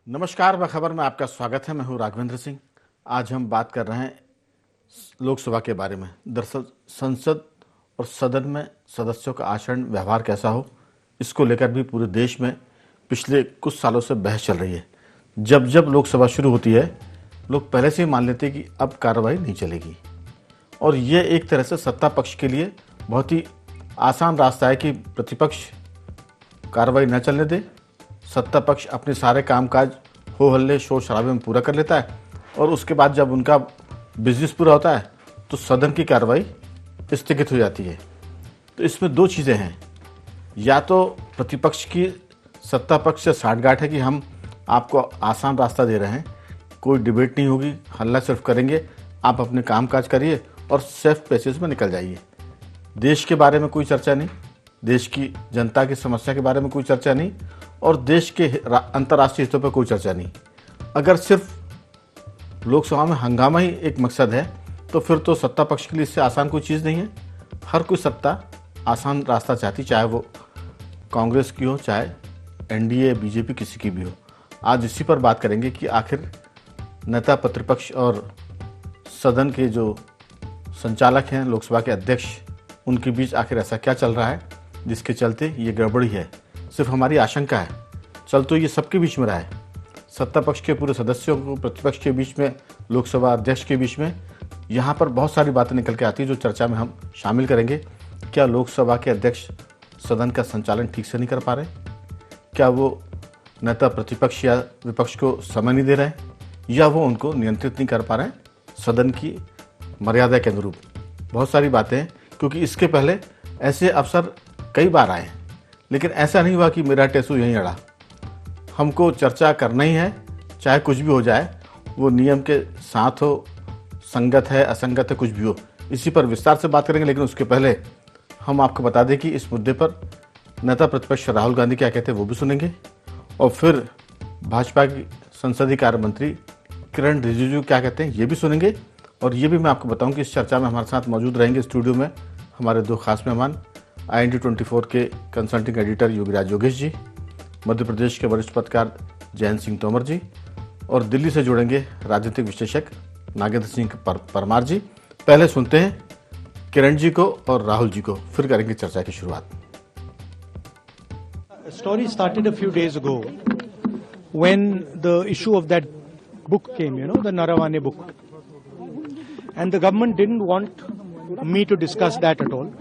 नमस्कार, खबर में आपका स्वागत है। मैं हूं राघवेंद्र सिंह। आज हम बात कर रहे हैं लोकसभा के बारे में। दरअसल संसद और सदन में सदस्यों का आचरण व्यवहार कैसा हो, इसको लेकर भी पूरे देश में पिछले कुछ सालों से बहस चल रही है। जब जब लोकसभा शुरू होती है, लोग पहले से ही मान लेते हैं कि अब कार्रवाई नहीं चलेगी, और ये एक तरह से सत्ता पक्ष के लिए बहुत ही आसान रास्ता है कि प्रतिपक्ष कार्रवाई न चलने दे, सत्ता पक्ष अपने सारे कामकाज हो हल्ले शोर शराबे में पूरा कर लेता है, और उसके बाद जब उनका बिजनेस पूरा होता है तो सदन की कार्रवाई स्थगित हो जाती है। तो इसमें दो चीज़ें हैं, या तो प्रतिपक्ष की सत्ता पक्ष से साठगांठ है कि हम आपको आसान रास्ता दे रहे हैं, कोई डिबेट नहीं होगी, हल्ला सिर्फ करेंगे, आप अपने कामकाज करिए और सेफ पैसेज में निकल जाइए। देश के बारे में कोई चर्चा नहीं, देश की जनता की समस्या के बारे में कोई चर्चा नहीं, और देश के अंतर्राष्ट्रीय हितों पर कोई चर्चा नहीं। अगर सिर्फ लोकसभा में हंगामा ही एक मकसद है तो फिर तो सत्ता पक्ष के लिए इससे आसान कोई चीज़ नहीं है। हर कोई सत्ता आसान रास्ता चाहती, चाहे वो कांग्रेस की हो, चाहे एनडीए बीजेपी किसी की भी हो। आज इसी पर बात करेंगे कि आखिर नेता प्रतिपक्ष और सदन के जो संचालक हैं, लोकसभा के अध्यक्ष, उनके बीच आखिर ऐसा क्या चल रहा है जिसके चलते ये गड़बड़ी है। सिर्फ हमारी आशंका है, चल तो ये सबके बीच में रहा है, सत्ता पक्ष के पूरे सदस्यों को, प्रतिपक्ष के बीच में, लोकसभा अध्यक्ष के बीच में। यहाँ पर बहुत सारी बातें निकल के आती है जो चर्चा में हम शामिल करेंगे। क्या लोकसभा के अध्यक्ष सदन का संचालन ठीक से नहीं कर पा रहे? क्या वो नेता प्रतिपक्ष या विपक्ष को समय नहीं दे रहे हैं, या वो उनको नियंत्रित नहीं कर पा रहे हैं सदन की मर्यादा के अनुरूप? बहुत सारी बातें हैं, क्योंकि इसके पहले ऐसे अवसर कई बार आए हैं, लेकिन ऐसा नहीं हुआ कि मेरा टेसू यहीं अड़ा। हमको चर्चा करना ही है, चाहे कुछ भी हो जाए, वो नियम के साथ हो, संगत है असंगत है, कुछ भी हो। इसी पर विस्तार से बात करेंगे, लेकिन उसके पहले हम आपको बता दें कि इस मुद्दे पर नेता प्रतिपक्ष राहुल गांधी क्या कहते हैं वो भी सुनेंगे, और फिर भाजपा की संसदीय कार्य मंत्री किरण रिजिजू क्या कहते हैं ये भी सुनेंगे। और ये भी मैं आपको बताऊं कि इस चर्चा में हमारे साथ मौजूद रहेंगे स्टूडियो में हमारे दो खास मेहमान, IND24 के कंसल्टिंग एडिटर योगीराज योगेश जी, मध्य प्रदेश के वरिष्ठ पत्रकार जयंत सिंह तोमर जी, और दिल्ली से जुड़ेंगे राजनीतिक विश्लेषक नागेंद्र सिंह परमार जी। पहले सुनते हैं किरण जी को और राहुल जी को, फिर करेंगे चर्चा की शुरुआत। Story started a few days ago when the issue of that book came, the Narawane book. And the government didn't want me to discuss that at all.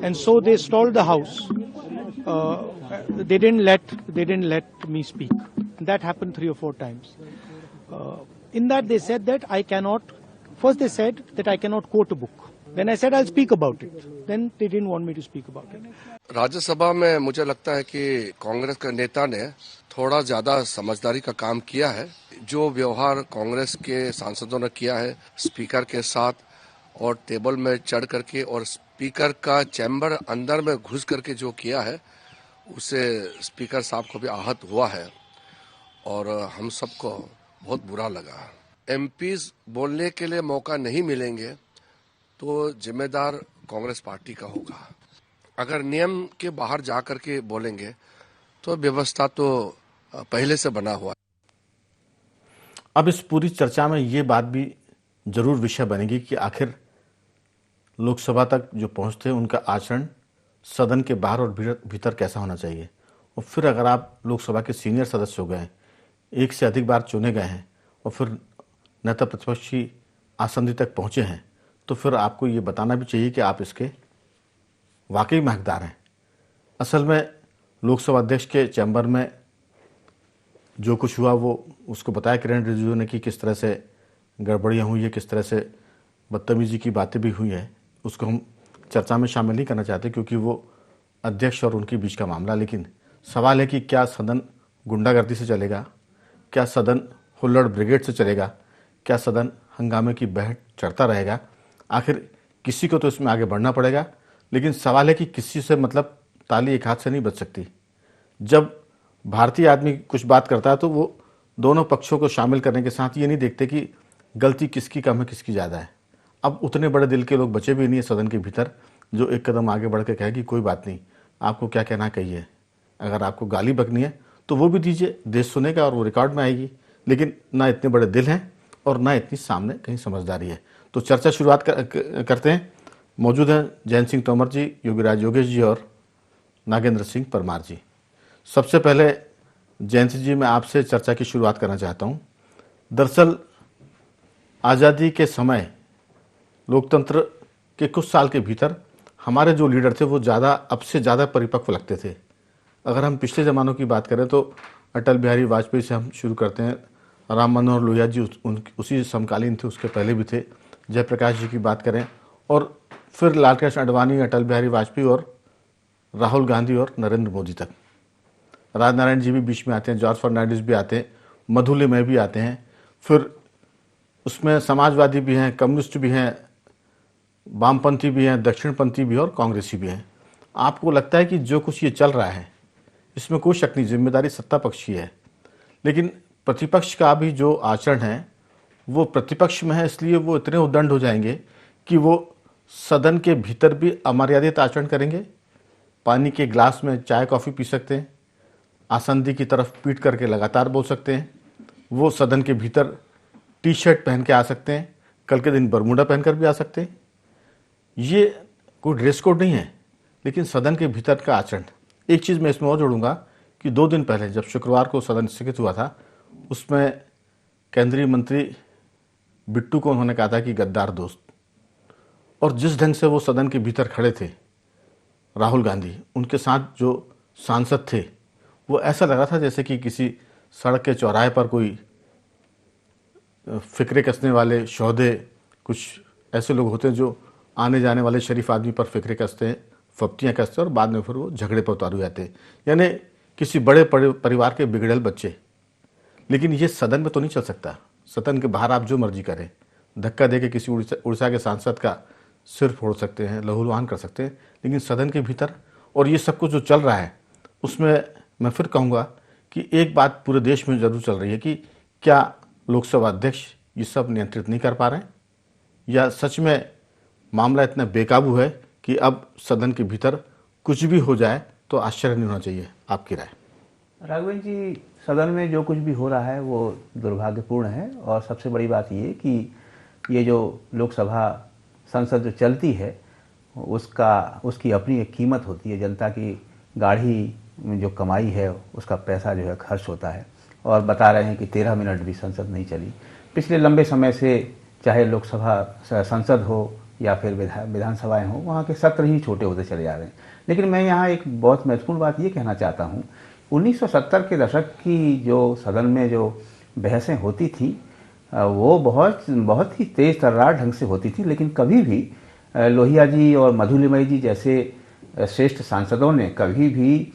And so they stalled the house. They didn't let me speak. And that happened 3 or 4 times. In that they said that I cannot, first they said that I cannot quote a book. Then I said I'll speak about it. Then they didn't want me to speak about it. Rajya Sabha में मुझे लगता है कि कांग्रेस के नेता ने थोड़ा ज्यादा समझदारी का काम किया है। जो व्यवहार कांग्रेस के सांसदों ने किया है स्पीकर के साथ, और टेबल में चढ़ करके और स्पीकर का चैम्बर अंदर में घुस करके जो किया है, उससे स्पीकर साहब को भी आहत हुआ है और हम सबको बहुत बुरा लगा। एमपीज बोलने के लिए मौका नहीं मिलेंगे तो जिम्मेदार कांग्रेस पार्टी का होगा। अगर नियम के बाहर जा करके बोलेंगे तो व्यवस्था तो पहले से बना हुआ है। अब इस पूरी चर्चा में ये बात भी जरूर विषय बनेगी कि आखिर लोकसभा तक जो पहुंचते हैं उनका आचरण सदन के बाहर और भीतर कैसा होना चाहिए। और फिर अगर आप लोकसभा के सीनियर सदस्य हो गए, एक से अधिक बार चुने गए हैं, और फिर नेता प्रतिपक्ष की आसंदी तक पहुंचे हैं, तो फिर आपको ये बताना भी चाहिए कि आप इसके वाकई में हकदार हैं। असल में लोकसभा अध्यक्ष के चैम्बर में जो कुछ हुआ वो उसको बताया किरण रिजिजू ने कि किस तरह से गड़बड़ियाँ हुई है, किस तरह से बदतमीजी की बातें भी हुई हैं। उसको हम चर्चा में शामिल नहीं करना चाहते क्योंकि वो अध्यक्ष और उनके बीच का मामला। लेकिन सवाल है कि क्या सदन गुंडागर्दी से चलेगा, क्या सदन हुल्लड़ ब्रिगेड से चलेगा, क्या सदन हंगामे की बहर चढ़ता रहेगा? आखिर किसी को तो इसमें आगे बढ़ना पड़ेगा, लेकिन सवाल है कि किसी से मतलब ताली एक हाथ से नहीं बच सकती। जब भारतीय आदमी कुछ बात करता है तो वो दोनों पक्षों को शामिल करने के साथ ये नहीं देखते कि गलती किसकी कम है किसकी ज़्यादा है। अब उतने बड़े दिल के लोग बचे भी नहीं है सदन के भीतर जो एक कदम आगे बढ़ के कहे कि कोई बात नहीं, आपको क्या कहना कहिए, अगर आपको गाली बकनी है तो वो भी दीजिए, देश सुनेगा और वो रिकॉर्ड में आएगी। लेकिन ना इतने बड़े दिल हैं और ना इतनी सामने कहीं समझदारी है। तो चर्चा शुरुआत करते हैं। मौजूद हैं जयंत सिंह तोमर जी, योगीराज योगेश जी और नागेंद्र सिंह परमार जी। सबसे पहले जयंत जी, मैं आपसे चर्चा की शुरुआत करना चाहता हूं। दरअसल आज़ादी के समय लोकतंत्र के कुछ साल के भीतर हमारे जो लीडर थे वो अब से ज़्यादा परिपक्व लगते थे। अगर हम पिछले ज़मानों की बात करें तो अटल बिहारी वाजपेयी से हम शुरू करते हैं। राम मनोहर लोहिया जी उसी समकालीन थे, उसके पहले भी थे। जयप्रकाश जी की बात करें और फिर लालकृष्ण आडवाणी, अटल बिहारी वाजपेयी और राहुल गांधी और नरेंद्र मोदी तक। राजनारायण जी भी बीच में आते हैं, जॉर्ज फर्नांडिस भी आते हैं, मधुलिमय भी आते हैं। फिर उसमें समाजवादी भी हैं, कम्युनिस्ट भी हैं, वामपंथी भी हैं, दक्षिणपंथी भी और कांग्रेसी भी हैं। आपको लगता है कि जो कुछ ये चल रहा है इसमें कोई शक नहीं, जिम्मेदारी सत्ता पक्ष की है। लेकिन प्रतिपक्ष का भी जो आचरण है वो प्रतिपक्ष में है, इसलिए वो इतने उद्दंड हो जाएंगे कि वो सदन के भीतर भी अमर्यादित आचरण करेंगे। पानी के गिलास में चाय कॉफ़ी पी सकते हैं, आसंदी की तरफ पीट करके लगातार बोल सकते हैं। वो सदन के भीतर टी शर्ट पहन के आ सकते हैं, कल के दिन बरमूडा पहनकर भी आ सकते हैं। ये कोई ड्रेस कोड नहीं है, लेकिन सदन के भीतर का आचरण। एक चीज़ मैं इसमें और जोड़ूंगा कि 2 दिन पहले जब शुक्रवार को सदन स्थगित हुआ था, उसमें केंद्रीय मंत्री बिट्टू को उन्होंने कहा था कि गद्दार दोस्त, और जिस ढंग से वो सदन के भीतर खड़े थे राहुल गांधी, उनके साथ जो सांसद थे, वो ऐसा लग रहा था जैसे कि किसी सड़क के चौराहे पर कोई फिक्रे कसने वाले शौदे, कुछ ऐसे लोग होते हैं जो आने जाने वाले शरीफ आदमी पर फिक्रे कसते हैं, फप्तियाँ कसते हैं और बाद में फिर वो झगड़े पर उतारू जाते हैं, यानी किसी बड़े परिवार के बिगड़ेल बच्चे। लेकिन ये सदन में तो नहीं चल सकता। सदन के बाहर आप जो मर्जी करें, धक्का दे के किसी उड़ीसा के सांसद का सिर फोड़ सकते हैं, लहूलुहान कर सकते हैं, लेकिन सदन के भीतर और ये सब कुछ जो चल रहा है उसमें मैं फिर कहूँगा कि एक बात पूरे देश में जरूर चल रही है कि क्या लोकसभा अध्यक्ष ये सब नियंत्रित नहीं कर पा रहे हैं, या सच में मामला इतना बेकाबू है कि अब सदन के भीतर कुछ भी हो जाए तो आश्चर्य नहीं होना चाहिए। आपकी राय? राघवेंद्र जी, सदन में जो कुछ भी हो रहा है वो दुर्भाग्यपूर्ण है। और सबसे बड़ी बात ये कि ये जो लोकसभा संसद जो चलती है उसकी अपनी एक कीमत होती है। जनता की गाढ़ी में जो कमाई है उसका पैसा जो है खर्च होता है। और बता रहे हैं कि 13 मिनट भी संसद नहीं चली। पिछले लंबे समय से चाहे लोकसभा संसद हो या फिर विधानसभाएं हो, वहाँ के सत्र ही छोटे होते चले जा रहे हैं। लेकिन मैं यहाँ एक बहुत महत्वपूर्ण बात ये कहना चाहता हूँ, 1970 के दशक की जो सदन में जो बहसें होती थी वो बहुत ही तेज तर्रार ढंग से होती थी। लेकिन कभी भी लोहिया जी और मधुलिमय जी जैसे श्रेष्ठ सांसदों ने कभी भी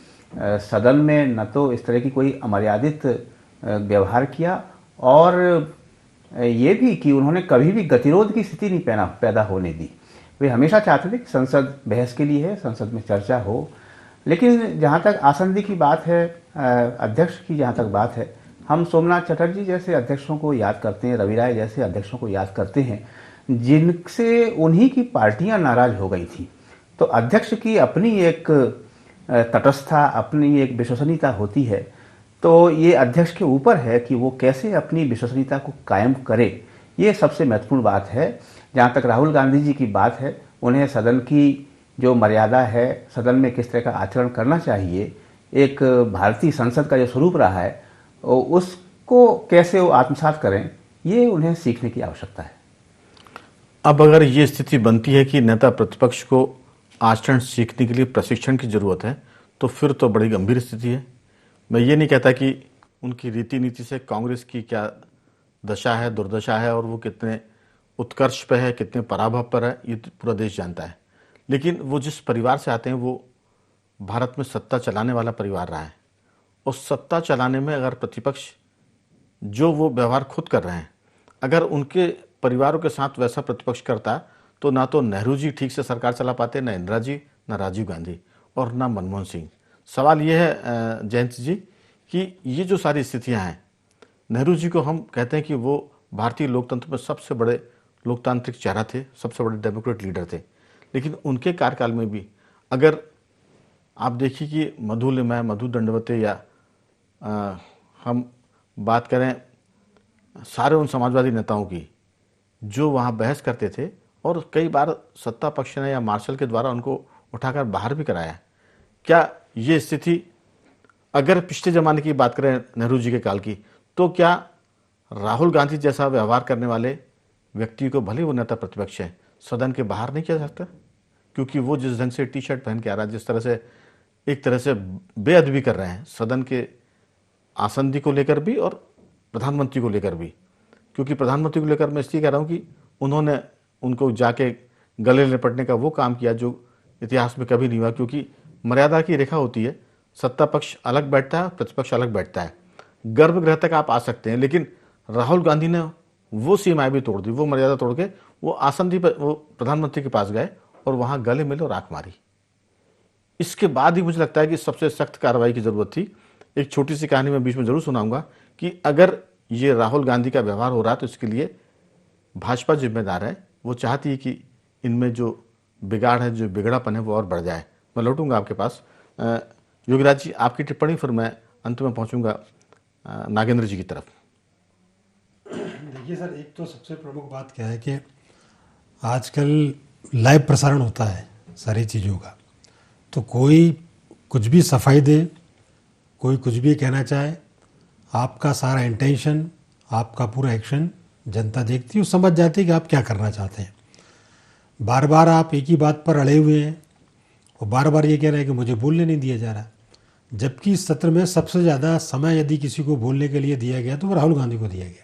सदन में न तो इस तरह की कोई अमर्यादित व्यवहार किया, और ये भी कि उन्होंने कभी भी गतिरोध की स्थिति नहीं पैदा होने दी। वे हमेशा चाहते थे कि संसद बहस के लिए है, संसद में चर्चा हो। लेकिन जहाँ तक आसंदी की बात है, अध्यक्ष की जहाँ तक बात है, हम सोमनाथ चटर्जी जैसे अध्यक्षों को याद करते हैं, रवि राय जैसे अध्यक्षों को याद करते हैं, जिनसे उन्हीं की पार्टियां नाराज हो गई थी। तो अध्यक्ष की अपनी एक तटस्थता, अपनी एक विश्वसनीयता होती है। तो ये अध्यक्ष के ऊपर है कि वो कैसे अपनी विश्वसनीयता को कायम करे, ये सबसे महत्वपूर्ण बात है। जहाँ तक राहुल गांधी जी की बात है, उन्हें सदन की जो मर्यादा है, सदन में किस तरह का आचरण करना चाहिए, एक भारतीय संसद का जो स्वरूप रहा है उसको कैसे वो आत्मसात करें, ये उन्हें सीखने की आवश्यकता है। अब अगर ये स्थिति बनती है कि नेता प्रतिपक्ष को आचरण सीखने के लिए प्रशिक्षण की जरूरत है, तो फिर तो बड़ी गंभीर स्थिति है। मैं ये नहीं कहता कि उनकी रीति नीति से कांग्रेस की क्या दशा है, दुर्दशा है, और वो कितने उत्कर्ष पे है, कितने पराभव पर है, ये तो पूरा देश जानता है। लेकिन वो जिस परिवार से आते हैं वो भारत में सत्ता चलाने वाला परिवार रहा है, और सत्ता चलाने में अगर प्रतिपक्ष जो वो व्यवहार खुद कर रहे हैं, अगर उनके परिवारों के साथ वैसा प्रतिपक्ष करता तो ना तो नेहरू जी ठीक से सरकार चला पाते, ना इंदिरा जी, ना राजीव गांधी और ना मनमोहन सिंह। सवाल ये है जयंत जी कि ये जो सारी स्थितियां हैं, नेहरू जी को हम कहते हैं कि वो भारतीय लोकतंत्र में सबसे बड़े लोकतांत्रिक चेहरा थे, सबसे बड़े डेमोक्रेट लीडर थे। लेकिन उनके कार्यकाल में भी अगर आप देखिए कि मधु दंडवते या हम बात करें सारे उन समाजवादी नेताओं की जो वहाँ बहस करते थे और कई बार सत्ता पक्ष ने या मार्शल के द्वारा उनको उठाकर बाहर भी कराया, क्या ये स्थिति, अगर पिछले जमाने की बात करें नेहरू जी के काल की, तो क्या राहुल गांधी जैसा व्यवहार करने वाले व्यक्ति को, भले वो नेता प्रतिपक्ष है, सदन के बाहर नहीं किया जाता? क्योंकि वो जिस ढंग से टी शर्ट पहन के आ रहा है, जिस तरह से एक तरह से बेअदबी कर रहे हैं सदन के आसंदी को लेकर भी और प्रधानमंत्री को लेकर भी। क्योंकि प्रधानमंत्री को लेकर मैं इसलिए कह रहा हूँ कि उन्होंने उनको जाके गले लिपटने का वो काम किया जो इतिहास में कभी नहीं हुआ। क्योंकि मर्यादा की रेखा होती है, सत्ता पक्ष अलग बैठता है, प्रतिपक्ष अलग बैठता है, गर्भगृह तक आप आ सकते हैं, लेकिन राहुल गांधी ने वो सीमाएं भी तोड़ दी, वो मर्यादा तोड़ के वो आसंदी पर वो प्रधानमंत्री के पास गए और वहां गले मिले और आंख मारी। इसके बाद ही मुझे लगता है कि सबसे सख्त कार्रवाई की जरूरत थी। एक छोटी सी कहानी मैं बीच में जरूर सुनाऊंगा कि अगर ये राहुल गांधी का व्यवहार हो रहा है तो इसके लिए भाजपा जिम्मेदार है। वो चाहती है कि इनमें जो बिगाड़ है, जो बिगड़ापन है, वो और बढ़ जाए। मैं लौटूंगा आपके पास। योगीराज जी, आपकी टिप्पणी, फिर मैं अंत में पहुंचूंगा नागेंद्र जी की तरफ। देखिए सर, एक तो सबसे प्रमुख बात क्या है कि आजकल लाइव प्रसारण होता है सारी चीज़ों का, तो कोई कुछ भी सफाई दे, कोई कुछ भी कहना चाहे, आपका सारा इंटेंशन, आपका पूरा एक्शन जनता देखती है, वो समझ जाती है कि आप क्या करना चाहते हैं। बार बार आप एक ही बात पर अड़े हुए हैं और बार बार ये कह रहे हैं कि मुझे बोलने नहीं दिया जा रहा, जबकि इस सत्र में सबसे ज़्यादा समय यदि किसी को बोलने के लिए दिया गया तो वो राहुल गांधी को दिया गया।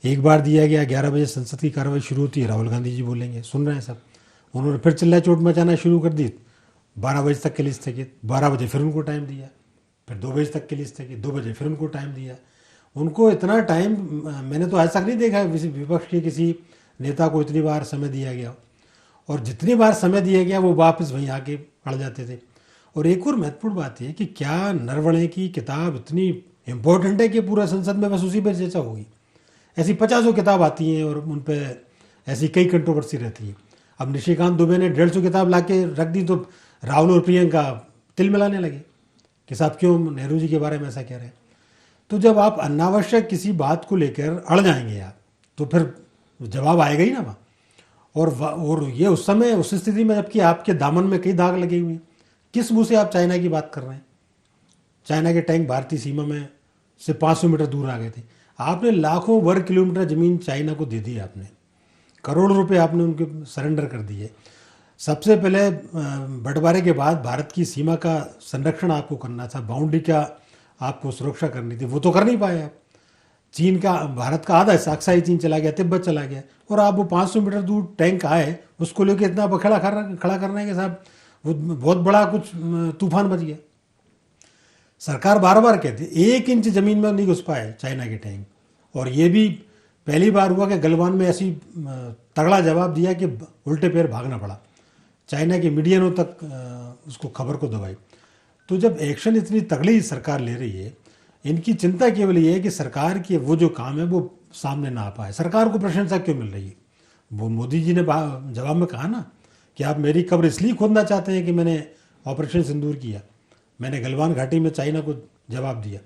एक बार दिया गया, 11 बजे संसद की कार्रवाई शुरू होती है, राहुल गांधी जी बोलेंगे, सुन रहे हैं सब। उन्होंने फिर चिल्ला चोट मचाना शुरू कर दी, 12 बजे तक के लिए स्थगित, 12 बजे फिर उनको टाइम दिया, फिर 2 बजे तक के लिए स्थगित, 2 बजे फिर उनको टाइम दिया। उनको इतना टाइम मैंने तो आज तक नहीं देखा विपक्ष के किसी नेता को इतनी बार समय दिया गया, और जितनी बार समय दिया गया वो वापस वहीं आके अड़ जाते थे। और एक और महत्वपूर्ण बात यह कि क्या नरवणे की किताब इतनी इम्पोर्टेंट है कि पूरा संसद में बस उसी पर चर्चा होगी? ऐसी 50 किताब आती हैं और उन पर ऐसी कई कंट्रोवर्सी रहती है। अब निशिकांत दुबे ने 150 किताब ला के रख दी तो राहुल और प्रियंका तिल मिलाने लगे कि साहब क्यों नेहरू जी के बारे में ऐसा कह रहे हैं। तो जब आप अनावश्यक किसी बात को लेकर अड़ जाएंगे आप, तो फिर जवाब आएगा ही ना वहाँ। और ये उस समय, उस स्थिति में जबकि आपके दामन में कई दाग लगे हुए हैं, किस मुँह से आप चाइना की बात कर रहे हैं? चाइना के टैंक भारतीय सीमा में से 500 मीटर दूर आ गए थे। आपने लाखों वर्ग किलोमीटर ज़मीन चाइना को दे दी, आपने करोड़ों रुपए आपने उनके सरेंडर कर दिए। सबसे पहले बंटवारे के बाद भारत की सीमा का संरक्षण आपको करना था, बाउंड्री का आपको सुरक्षा करनी थी, वो तो कर नहीं पाए आप। चीन का, भारत का आधा हिस्सा अक्साई चीन चला गया, तिब्बत चला गया, और आप वो 500 मीटर दूर टैंक आए, उसको लेके इतना बखेड़ा खड़ा करना है कि साहब वो बहुत बड़ा कुछ तूफान बच गया। सरकार बार बार कहती है 1 इंच ज़मीन में नहीं घुस पाए चाइना के टैंक, और ये भी पहली बार हुआ कि गलवान में ऐसी तगड़ा जवाब दिया कि उल्टे पैर भागना पड़ा, चाइना के मीडियनों तक उसको खबर को दबाई। तो जब एक्शन इतनी तगड़ी सरकार ले रही है, इनकी चिंता केवल ये है कि सरकार की वो जो काम है वो सामने ना आ पाए। सरकार को प्रशंसा क्यों मिल रही है? वो मोदी जी ने जवाब में कहा ना कि आप मेरी कब्र इसलिए खोदना चाहते हैं कि मैंने ऑपरेशन सिंदूर किया, मैंने गलवान घाटी में चाइना को जवाब दिया।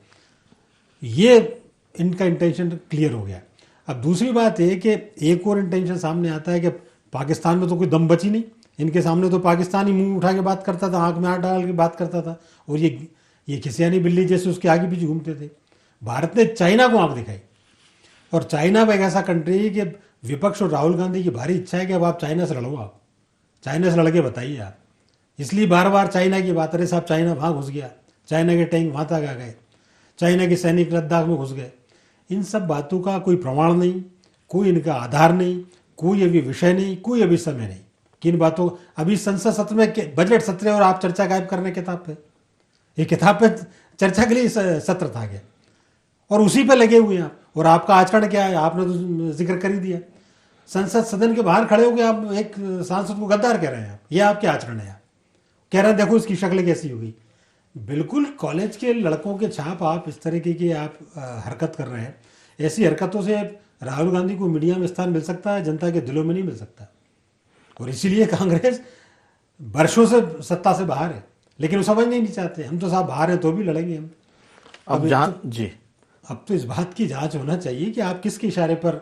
ये इनका इंटेंशन क्लियर हो गया। अब दूसरी बात है कि एक और इंटेंशन सामने आता है कि पाकिस्तान में तो कोई दम बची नहीं, इनके सामने तो पाकिस्तान ही मुंह उठा के बात करता था, आंख में हाथ डाल के बात करता था, और ये खिसियानी बिल्ली जैसे उसके आगे पीछे घूमते थे। भारत ने चाइना को आंख दिखाई, और चाइना एक ऐसा कंट्री है कि विपक्ष और राहुल गांधी की भारी इच्छा है कि अब आप चाइना से लड़ो, आप चाइना से लड़के बताइए आप। इसलिए बार बार चाइना की बात, अरे साहब चाइना वहाँ घुस गया, चाइना के टैंक वहाँ तक आ गए, चाइना के सैनिक लद्दाख में घुस गए। इन सब बातों का कोई प्रमाण नहीं, कोई इनका आधार नहीं, कोई अभी विषय नहीं, कोई अभी समय नहीं। किन बातों, अभी संसद सत्र में बजट सत्र और आप चर्चा गायब करने किताब पे, ये किताब पे चर्चा के लिए सत्र था क्या, और उसी पे लगे हुए हैं आप। और आपका आचरण क्या है, आपने तो जिक्र कर ही दिया। संसद सदन के बाहर खड़े होकर आप एक सांसद को गद्दार कह रहे हैं, आप ये आपके आचरण है। आप कह रहे हैं देखो इसकी शक्ल कैसी होगी। बिल्कुल कॉलेज के लड़कों के छाप आप इस तरीके की आप हरकत कर रहे हैं। ऐसी हरकतों से राहुल गांधी को मीडिया में स्थान मिल सकता है, जनता के दिलों में नहीं मिल सकता। और इसीलिए कांग्रेस वर्षों से सत्ता से बाहर है, लेकिन वो समझ नहीं चाहते। हम तो साहब बाहर हैं तो भी लड़ेंगे हम। अब जहाँ जी अब तो इस बात की जांच होना चाहिए कि आप किसके इशारे पर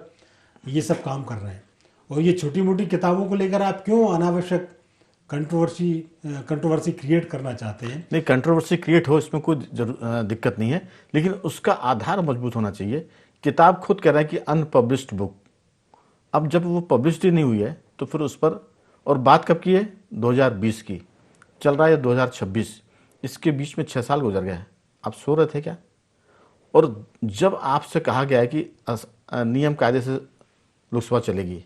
ये सब काम कर रहे हैं, और ये छोटी मोटी किताबों को लेकर आप क्यों अनावश्यक कंट्रोवर्सी क्रिएट करना चाहते हैं। नहीं, कंट्रोवर्सी क्रिएट हो इसमें कोई दिक्कत नहीं है, लेकिन उसका आधार मजबूत होना चाहिए। किताब खुद कह रहा है कि अनपब्लिश्ड बुक, अब जब वो पब्लिश्ड ही नहीं हुई है तो फिर उस पर, और बात कब की है, 2020 की, चल रहा है 2026, इसके बीच में 6 साल गुजर गए हैं। आप सो रहे थे क्या? और जब आपसे कहा गया है कि नियम कायदे से लोकसभा चलेगी,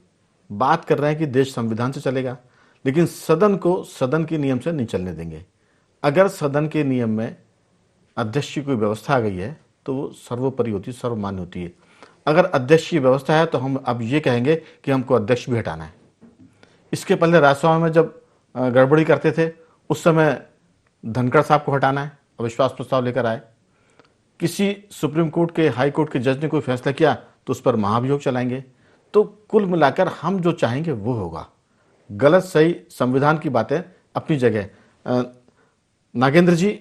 बात कर रहे हैं कि देश संविधान से चलेगा, लेकिन सदन को सदन के नियम से नहीं चलने देंगे। अगर सदन के नियम में अध्यक्ष की कोई व्यवस्था आ गई है तो वो सर्वोपरि होती है, सर्वमान्य होती है। अगर अध्यक्ष की व्यवस्था है तो हम अब ये कहेंगे कि हमको अध्यक्ष भी हटाना है। इसके पहले राज्यसभा में जब गड़बड़ी करते थे उस समय धनखड़ साहब को हटाना है, अविश्वास प्रस्ताव लेकर आए। किसी सुप्रीम कोर्ट के, हाई कोर्ट के जज ने कोई फैसला किया तो उस पर महाभियोग चलाएंगे। तो कुल मिलाकर हम जो चाहेंगे वो होगा। गलत सही संविधान की बातें अपनी जगह। नागेंद्र जी,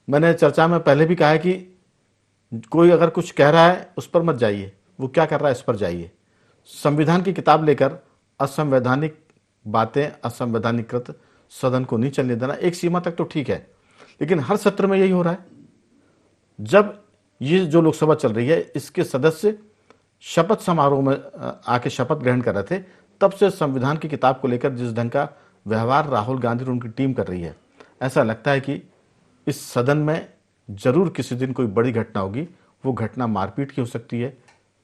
मैंने चर्चा में पहले भी कहा है कि कोई अगर कुछ कह रहा है उस पर मत जाइए, वो क्या कर रहा है इस पर जाइए। संविधान की किताब लेकर असंवैधानिक बातें, असंवैधानिकृत सदन को नहीं चलने देना। एक सीमा तक तो ठीक है, लेकिन हर सत्र में यही हो रहा है। जब ये जो लोकसभा चल रही है इसके सदस्य शपथ समारोह में आके शपथ ग्रहण कर रहे थे, तब से संविधान की किताब को लेकर जिस ढंग का व्यवहार राहुल गांधी और उनकी टीम कर रही है, ऐसा लगता है कि इस सदन में जरूर किसी दिन कोई बड़ी घटना होगी। वो घटना मारपीट की हो सकती है,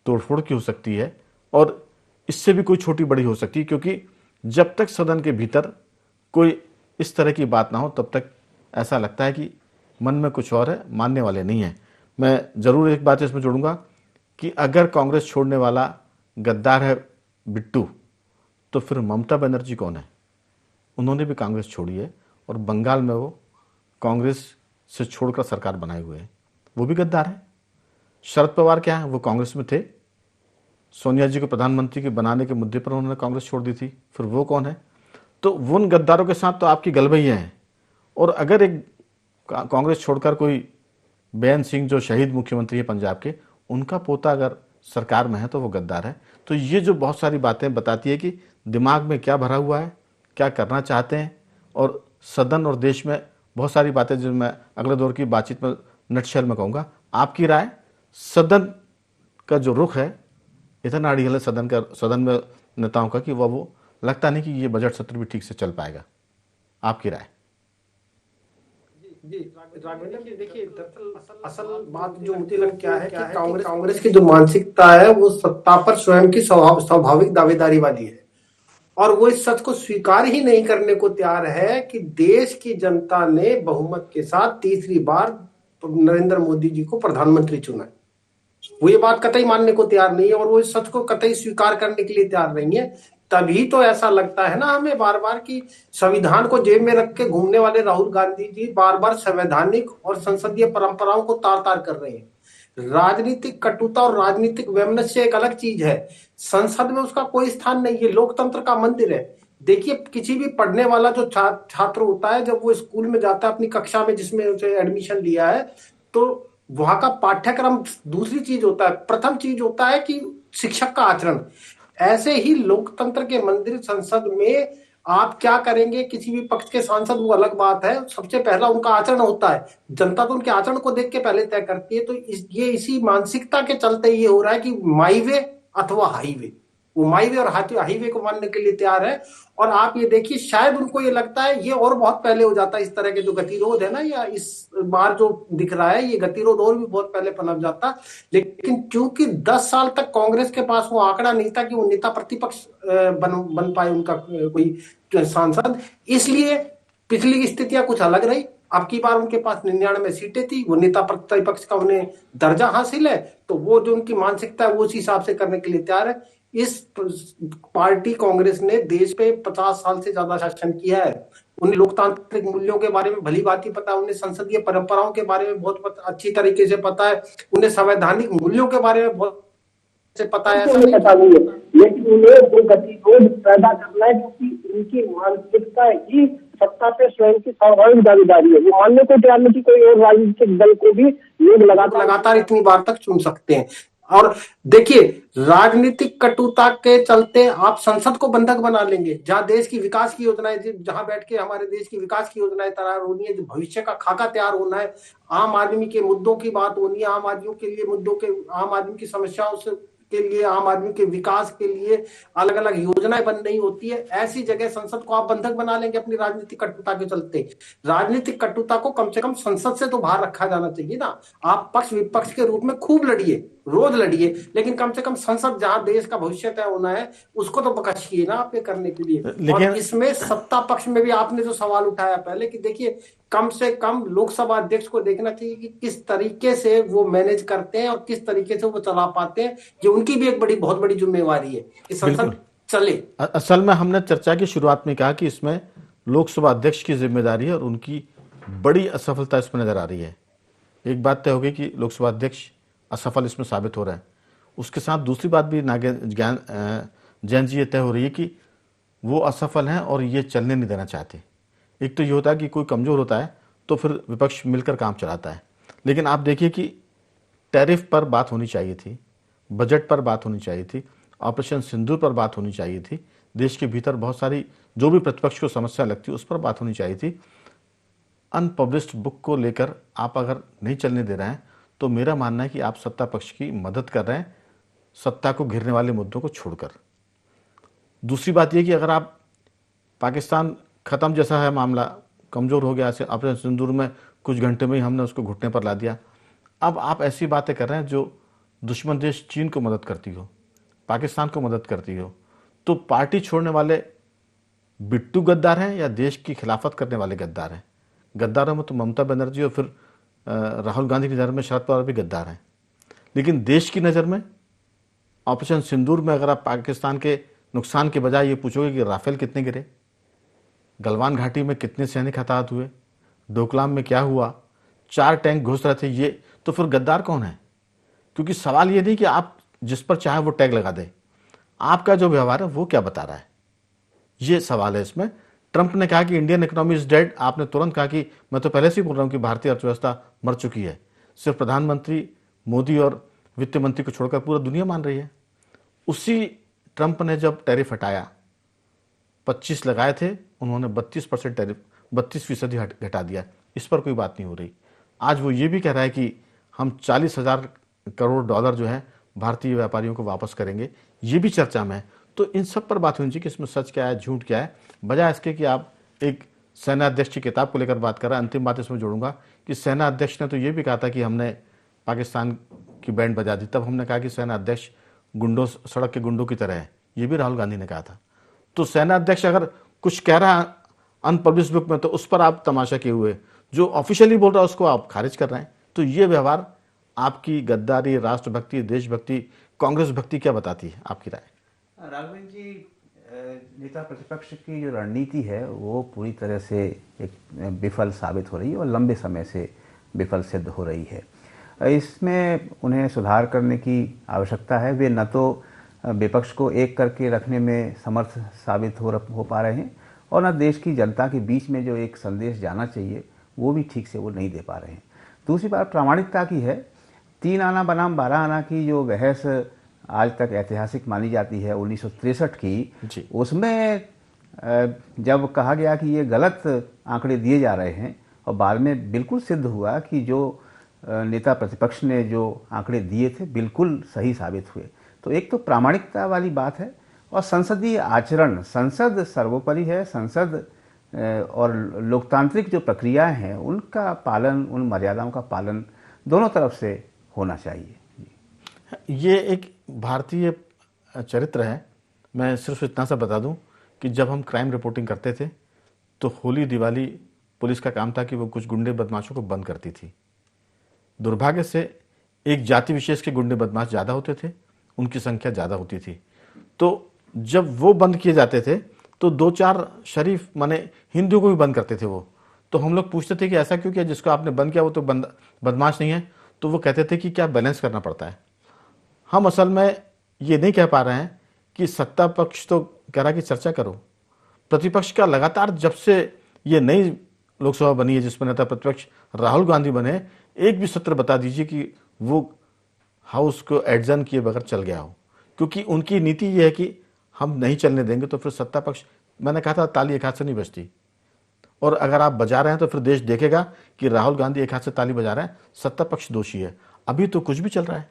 तोड़फोड़ की हो सकती है, और इससे भी कोई छोटी बड़ी हो सकती है, क्योंकि जब तक सदन के भीतर कोई इस तरह की बात ना हो तब तक ऐसा लगता है कि मन में कुछ और है, मानने वाले नहीं है। मैं जरूर एक बात इसमें जोड़ूंगा कि अगर कांग्रेस छोड़ने वाला गद्दार है बिट्टू, तो फिर ममता बनर्जी कौन है? उन्होंने भी कांग्रेस छोड़ी है और बंगाल में वो कांग्रेस से छोड़कर सरकार बनाए हुए हैं, वो भी गद्दार है। शरद पवार क्या है, वो कांग्रेस में थे, सोनिया जी को प्रधानमंत्री के बनाने के मुद्दे पर उन्होंने कांग्रेस छोड़ दी थी, फिर वो कौन है? तो उन गद्दारों के साथ तो आपकी गलबैया हैं। और अगर एक कांग्रेस छोड़कर कोई बेअंत सिंह जो शहीद मुख्यमंत्री है पंजाब के, उनका पोता अगर सरकार में है तो वो गद्दार है। तो ये जो बहुत सारी बातें बताती है कि दिमाग में क्या भरा हुआ है, क्या करना चाहते हैं, और सदन और देश में बहुत सारी बातें जो मैं अगले दौर की बातचीत में नटशेल में कहूँगा। आपकी राय, सदन का जो रुख है इतना अड़ियल है सदन में नेताओं का कि वो लगता नहीं कि ये बजट सत्र भी ठीक से चल पाएगा। आपकी राय? जी राघवेंद्र जी, देखिए दरअसल असल बात जो मुझे लग क्या है कि कांग्रेस की जो मानसिकता है वो सत्ता पर स्वयं की स्वाभाविक दावेदारी वाली है, और वो इस सच को स्वीकार ही नहीं करने को तैयार है कि देश की जनता ने बहुमत के साथ तीसरी बार नरेंद्र मोदी जी को प्रधानमंत्री चुना है। वो ये बात कतई मानने को तैयार नहीं है, और वो इस सच को कतई स्वीकार करने के लिए तैयार नहीं है। तभी तो ऐसा लगता है ना हमें बार बार कि संविधान को जेब में रख के घूमने वाले राहुल गांधी जी बार बार संवैधानिक और संसदीय परंपराओं को तार तार कर रहे हैं। राजनीतिक कटुता और राजनीतिक वैमनस्य एक अलग चीज है, संसद में उसका कोई स्थान नहीं है, लोकतंत्र का मंदिर है। देखिए, किसी भी पढ़ने वाला जो छात्र होता है, जब वो स्कूल में जाता है अपनी कक्षा में जिसमें उसे एडमिशन लिया है, तो वहां का पाठ्यक्रम दूसरी चीज होता है, प्रथम चीज होता है कि शिक्षक का आचरण। ऐसे ही लोकतंत्र के मंदिर संसद में आप क्या करेंगे, किसी भी पक्ष के सांसद, वो अलग बात है, सबसे पहला उनका आचरण होता है। जनता तो उनके आचरण को देख के पहले तय करती है। तो ये इसी मानसिकता के चलते ये हो रहा है कि माईवे अथवा हाईवे, वो माईवे और हाईवे को मानने के लिए तैयार है। और आप ये देखिए, शायद उनको ये लगता है ये और बहुत पहले हो जाता है, इस तरह के जो गतिरोध है ना, या इस बार जो दिख रहा है ये गतिरोध और भी बहुत पहले पनप जाता। लेकिन क्योंकि 10 साल तक कांग्रेस के पास वो आंकड़ा नहीं था कि वो नेता प्रतिपक्ष बन पाए उनका कोई सांसद, इसलिए पिछली स्थितियां कुछ अलग रही। अब की बार उनके पास 99 सीटें थी, वो नेता प्रतिपक्ष का उन्हें दर्जा हासिल है, तो वो जो उनकी मानसिकता है वो उस हिसाब से करने के लिए तैयार है। इस पार्टी कांग्रेस ने देश पे 50 साल से ज्यादा शासन किया है। उन्हें लोकतांत्रिक मूल्यों के बारे में भली बात ही पता है, उन्हें संसदीय परंपराओं के बारे में बहुत अच्छी तरीके से पता है, उन्हें संवैधानिक मूल्यों के बारे में बहुत से पता है, क्यों नहीं पता नहीं है, लेकिन उन्हें वो गतिरोध पैदा करना है क्योंकि उनकी मानसिकता ही सत्ता पे स्वयं की स्वाभाविक दावेदारी है। वो मानने को तैयार नहीं कि कोई और राजनीतिक दल को भी लोग लगातार इतनी बार तक चुन सकते हैं। और देखिए, राजनीतिक कटुता के चलते आप संसद को बंधक बना लेंगे, जहां देश की विकास की योजनाएं, जहां बैठ के हमारे देश की विकास की योजनाएं तैयार होनी है, जो भविष्य का खाका तैयार होना है, आम आदमी के मुद्दों की बात होनी है, आम आदमियों के लिए मुद्दों के, आम आदमी की समस्याओं से के लिए, आम आदमी के विकास के लिए अलग अलग योजनाएं बन रही होती है। ऐसी जगह संसद को आप बंधक बना लेंगे अपनी राजनीतिक कटुता के चलते। राजनीतिक कटुता को कम से कम संसद से तो बाहर रखा जाना चाहिए ना। आप पक्ष विपक्ष के रूप में खूब लड़िए, रोज लड़िए, लेकिन कम से कम संसद, जहां देश का भविष्य तय होना है, उसको तो बख्शिए ना आप ये करने के लिए। लेकिन और इसमें सत्ता पक्ष में भी आपने जो सवाल उठाया पहले कि देखिए, कम से कम लोकसभा अध्यक्ष को देखना चाहिए कि किस तरीके से वो मैनेज करते हैं और किस तरीके से वो चला पाते हैं। ये उनकी भी एक बहुत बड़ी जिम्मेवारी है कि संसद चले। असल में हमने चर्चा की शुरुआत में कहा कि इसमें लोकसभा अध्यक्ष की जिम्मेदारी है और उनकी बड़ी असफलता इसमें नजर आ रही है। एक बात तय हो गई कि लोकसभा अध्यक्ष असफल इसमें साबित हो रहा है। उसके साथ दूसरी बात भी जैन जी ये तय हो रही है कि वो असफल हैं और ये चलने नहीं देना चाहते। एक तो ये होता है कि कोई कमज़ोर होता है तो फिर विपक्ष मिलकर काम चलाता है, लेकिन आप देखिए कि टैरिफ पर बात होनी चाहिए थी, बजट पर बात होनी चाहिए थी, ऑपरेशन सिंदूर पर बात होनी चाहिए थी, देश के भीतर बहुत सारी जो भी प्रतिपक्ष को समस्या लगती है उस पर बात होनी चाहिए थी। अनपब्लिश्ड बुक को लेकर आप अगर नहीं चलने दे रहे हैं तो मेरा मानना है कि आप सत्ता पक्ष की मदद कर रहे हैं, सत्ता को घेरने वाले मुद्दों को छोड़कर। दूसरी बात यह कि अगर आप पाकिस्तान ख़त्म जैसा है मामला, कमज़ोर हो गया, ऐसे ऑपरेशन सिंदूर में कुछ घंटे में ही हमने उसको घुटने पर ला दिया, अब आप ऐसी बातें कर रहे हैं जो दुश्मन देश चीन को मदद करती हो, पाकिस्तान को मदद करती हो, तो पार्टी छोड़ने वाले बिट्टू गद्दार हैं या देश की खिलाफत करने वाले गद्दार हैं? गद्दारों में तो ममता बनर्जी और फिर राहुल गांधी की नज़र में शरद पवार भी गद्दार हैं, लेकिन देश की नज़र में ऑपरेशन सिंदूर में अगर आप पाकिस्तान के नुकसान के बजाय ये पूछोगे कि राफेल कितने गिरे, गलवान घाटी में कितने सैनिक हताहत हुए, डोकलाम में क्या हुआ, 4 टैंक घुस रहे थे, ये तो फिर गद्दार कौन है? क्योंकि सवाल ये नहीं कि आप जिस पर चाहे वो टैग लगा दे, आपका जो व्यवहार है वो क्या बता रहा है, ये सवाल है इसमें। ट्रंप ने कहा कि इंडियन इकोनॉमी इज डेड, आपने तुरंत कहा कि मैं तो पहले से ही बोल रहा हूं कि भारतीय अर्थव्यवस्था मर चुकी है। सिर्फ प्रधानमंत्री मोदी और वित्त मंत्री को छोड़कर पूरा दुनिया मान रही है। उसी ट्रंप ने जब टैरिफ हटाया, 25 लगाए थे, उन्होंने 32% टैरिफ, 32% घटा दिया, इस पर कोई बात नहीं हो रही। आज वो ये भी कह रहा है कि हम 40,000 करोड़ डॉलर जो है भारतीय व्यापारियों को वापस करेंगे, ये भी चर्चा में है। तो इन सब पर बात होनी चाहिए कि इसमें सच क्या है, झूठ क्या है, बजाय इसके कि आप एक सेना अध्यक्ष की किताब को लेकर बात कर रहे हैं। अंतिम बात इसमें जोड़ूंगा कि सेना अध्यक्ष ने तो ये भी कहा था कि हमने पाकिस्तान की बैंड बजा दी, तब हमने कहा कि सेना अध्यक्ष गुंडों, सड़क के गुंडों की तरह है, ये भी राहुल गांधी ने कहा था। तो सेना अध्यक्ष अगर कुछ कह रहा है अनपब्लिश्ड बुक में तो उस पर आप तमाशा किए हुए, जो ऑफिशियली बोल रहा है उसको आप खारिज कर रहे हैं। तो ये व्यवहार आपकी गद्दारी, राष्ट्रभक्ति, देशभक्ति, कांग्रेस भक्ति क्या बताती है, आपकी राय? राघवेंद्र जी, नेता प्रतिपक्ष की जो रणनीति है वो पूरी तरह से एक विफल साबित हो रही है और लंबे समय से विफल सिद्ध हो रही है। इसमें उन्हें सुधार करने की आवश्यकता है। वे न तो विपक्ष को एक करके रखने में समर्थ साबित हो पा रहे हैं और न देश की जनता के बीच में जो एक संदेश जाना चाहिए वो भी ठीक से वो नहीं दे पा रहे हैं। दूसरी बात प्रामाणिकता की है। 3 आना बनाम 12 आना की जो बहस आज तक ऐतिहासिक मानी जाती है 1963 की, उसमें जब कहा गया कि ये गलत आंकड़े दिए जा रहे हैं और बाद में बिल्कुल सिद्ध हुआ कि जो नेता प्रतिपक्ष ने जो आंकड़े दिए थे बिल्कुल सही साबित हुए। तो एक तो प्रामाणिकता वाली बात है और संसदीय आचरण, संसद सर्वोपरि है। संसद और लोकतांत्रिक जो प्रक्रियाएं हैं उनका पालन, उन मर्यादाओं का पालन दोनों तरफ से होना चाहिए। ये एक भारतीय चरित्र है। मैं सिर्फ इतना सा बता दूं कि जब हम क्राइम रिपोर्टिंग करते थे तो होली दिवाली पुलिस का काम था कि वो कुछ गुंडे बदमाशों को बंद करती थी। दुर्भाग्य से एक जाति विशेष के गुंडे बदमाश ज़्यादा होते थे, उनकी संख्या ज़्यादा होती थी। तो जब वो बंद किए जाते थे तो 2-4 शरीफ माने हिंदुओं को भी बंद करते थे वो। तो हम लोग पूछते थे कि ऐसा क्यों किया, जिसको आपने बंद किया वो तो बदमाश नहीं है। तो वो कहते थे कि क्या बैलेंस करना पड़ता है। हम असल में ये नहीं कह पा रहे हैं कि सत्ता पक्ष तो कह रहा है कि चर्चा करो, प्रतिपक्ष का लगातार जब से ये नई लोकसभा बनी है जिसमें नेता प्रतिपक्ष राहुल गांधी बने, एक भी सत्र बता दीजिए कि वो हाउस को एडजर्न किए बगैर चल गया हो, क्योंकि उनकी नीति ये है कि हम नहीं चलने देंगे तो फिर सत्ता पक्ष, मैंने कहा था ताली एक हाथ से नहीं बजती, और अगर आप बजा रहे हैं तो फिर देश देखेगा कि राहुल गांधी एक हाथ से ताली बजा रहे हैं, सत्ता पक्ष दोषी है। अभी तो कुछ भी चल रहा है,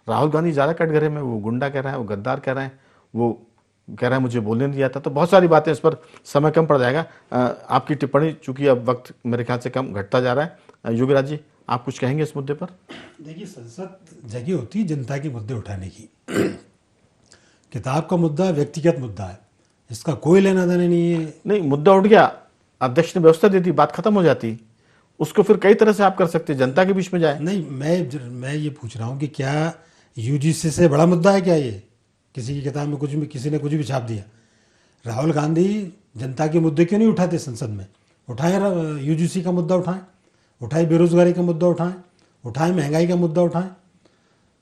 राहुल गांधी ज़्यादा कटघरे में, वो गुंडा कह रहे हैं, वो गद्दार कह रहे हैं, वो कह रहे हैं मुझे बोलने नहीं आता, तो बहुत सारी बातें, इस पर समय कम पड़ जाएगा। आपकी टिप्पणी, चूंकि अब वक्त मेरे ख्याल से कम घटता जा रहा है, योगीराज जी आप कुछ कहेंगे इस मुद्दे पर? देखिए, संसद जगह होती है जनता के मुद्दे उठाने की। किताब का मुद्दा व्यक्तिगत मुद्दा है, इसका कोई लेना देना नहीं है। नहीं, मुद्दा उठ गया, अध्यक्ष ने व्यवस्था दे दी, बात खत्म हो जाती, उसको फिर कई तरह से आप कर सकते हैं, जनता के बीच में जाए। नहीं, मैं ये पूछ रहा हूँ कि क्या यूजीसी से बड़ा मुद्दा है क्या ये? किसी की किताब में कुछ भी, किसी ने कुछ भी छाप दिया। राहुल गांधी जनता के मुद्दे क्यों नहीं उठाते संसद में? उठाए, यूजीसी का मुद्दा उठाए बेरोजगारी का मुद्दा उठाए महंगाई का मुद्दा उठाए।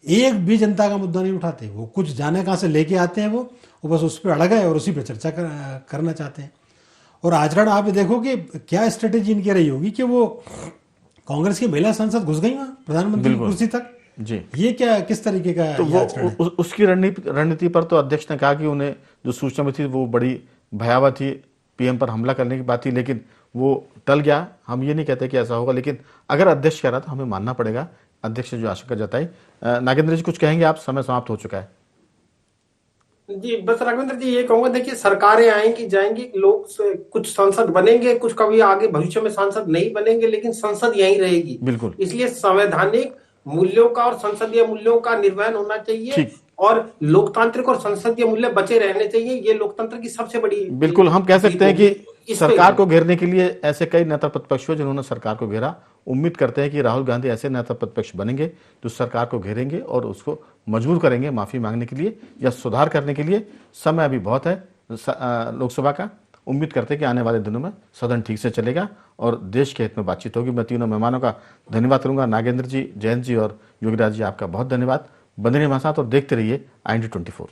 एक भी जनता का मुद्दा नहीं उठाते। वो कुछ जाने कहाँ से लेके आते हैं, वो बस उस पर अड़ग है और उसी पर चर्चा करना चाहते हैं। और आचरण आप देखो कि क्या स्ट्रेटेजी इनकी रही होगी कि वो कांग्रेस की महिला सांसद घुस गई वहाँ प्रधानमंत्री की कुर्सी तक जी। ये क्या, किस तरीके का तो वो उसकी रणनीति पर तो अध्यक्ष ने कहा कि उन्हें जो सूचना में थी वो बड़ी भयावह थी, पीएम पर हमला करने की बात थी, लेकिन वो टल गया। हम ये नहीं कहते कि ऐसा होगा, लेकिन अगर अध्यक्ष कह रहा तो हमें मानना पड़ेगा, अध्यक्ष ने जो आशंका जताई। नागेंद्र जी कुछ कहेंगे आप? समय समाप्त हो चुका है जी। बस राघवेंद्र जी ये कहूंगा, देखिए सरकारें आएंगी जाएंगी, लोग कुछ सांसद बनेंगे, कुछ कभी आगे भविष्य में सांसद नहीं बनेंगे, लेकिन संसद यहीं रहेगी। बिल्कुल। इसलिए संवैधानिक मूल्यों का और संसदीय मूल्यों का निर्वहन होना चाहिए और लोकतांत्रिक और संसदीय मूल्य बचे रहने चाहिए। ये लोकतंत्र की सबसे बड़ी, बिल्कुल हम कह सकते हैं कि सरकार को घेरने के लिए ऐसे कई नेता प्रतिपक्ष हुए जिन्होंने सरकार को घेरा। उम्मीद करते हैं कि राहुल गांधी ऐसे नेता प्रतिपक्ष बनेंगे जो सरकार को घेरेंगे और उसको मजबूर करेंगे माफी मांगने के लिए या सुधार करने के लिए। समय अभी बहुत है लोकसभा का। उम्मीद करते हैं कि आने वाले दिनों में सदन ठीक से चलेगा और देश के हित में बातचीत होगी। मैं तीनों मेहमानों का धन्यवाद करूंगा, नागेंद्र जी, जयंत जी और योगीराज जी, आपका बहुत धन्यवाद। बने रहिए हमारे साथ और देखते रहिए IND24।